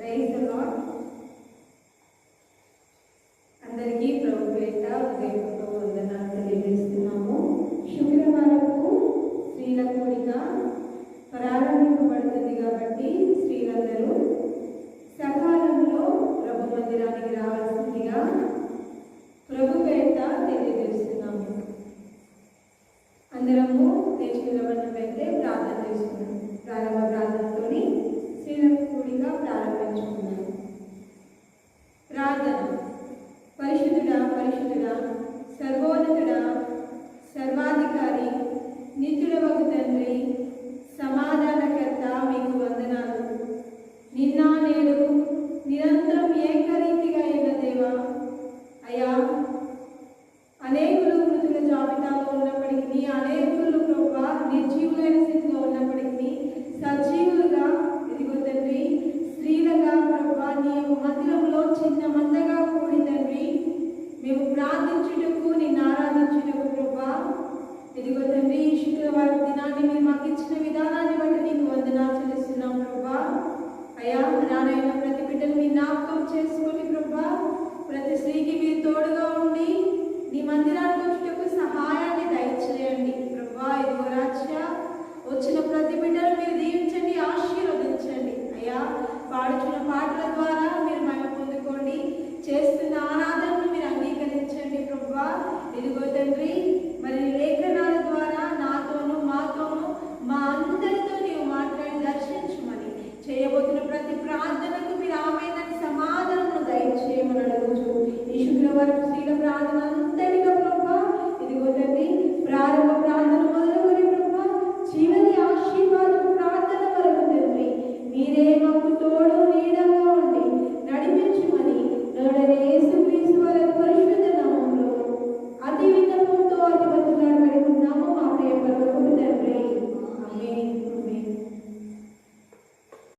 Praise the lord. అందరికీ ప్రభు పేట హృదయపూర్వక వందనాలు తెలియజేస్తున్నాము. శుక్రవారము స్త్రీల కూడిక ప్రారంభింపబడుతుంది కాబట్టి స్త్రీలందరూ సకాలంలో ప్రభు మందిరానికి రావాల్సిందిగా ప్రభు పేట తెలియజేస్తున్నాము. అందరము నేర్చుకున్నట్లయితే ప్రార్థన చేసుకున్నాం. ప్రారంభ ప్రార్థనతోని స్త్రీల కూడిక ప్రారంభించుకున్నాం. ప్రార్థన. పరిశుద్ధుడా, పరిశుద్ధుడా, సర్వోన్నతుడా, సర్వాధికారి, నిత్యుడవగు తండ్రి, సమాధానకర్త, మీకు వందనాలు. నిన్న నేడు నిరంతరం ఏకరీతిగా అయిన దేవా, అయ్యా, అనేకులు మృతుల జాబితాలో ఉన్నప్పటికీ, అనేకులు ప్రభా నిర్జీవులైన స్థితిలో ఉన్నప్పటికీ సజీవులుగా ఇదిగో తండ్రి స్త్రీలుగా ప్రభా నీ మందిరంలో చిన్న మందగా కూడి తండ్రి మేము ప్రార్థించుటకు నిన్ను ఆరాధించుటకు ప్రభా ఇదిగో తండ్రి ఈ శుక్రవారం దినాన్ని మీరు మాకు ఇచ్చిన విధానాన్ని బట్టి నీకు వందనాలు చెల్లిస్తున్నాం ప్రభా. అయ్యా, నారాయణ ప్రతి బిడ్డను మీ జ్ఞాపకం చేసుకొని ప్రభా ప్రతి స్త్రీకి మీరు తోడుగా ఉండి నీ మందిరానికి వచ్చుటకు సహాయాన్ని దయచేయండి ప్రభా. ఇదిగో రాజ్య వచ్చిన ప్రతి బిడ్డను మీరు దీవించండి, ఆశీర్వదించండి. అయ్యా, పాడుచున్న పాటల ద్వారా మీరు మహిమ పొందుకోండి, చేస్తున్న ఆరాధనను మీరు అంగీకరించండి ప్రభా. ఇదిగో తండ్రి మరి లేఖనాల ద్వారా నాతోనూ మాతోనూ మా అందరితో నీవు మాట్లాడి దర్శించమని చేయబోతున్న ప్రతి ప్రార్థనకు మీరు ఆమె సమాధానం దయచేయమని అడుగుచు ఈ శుక్రవారం స్త్రీల ప్రార్థన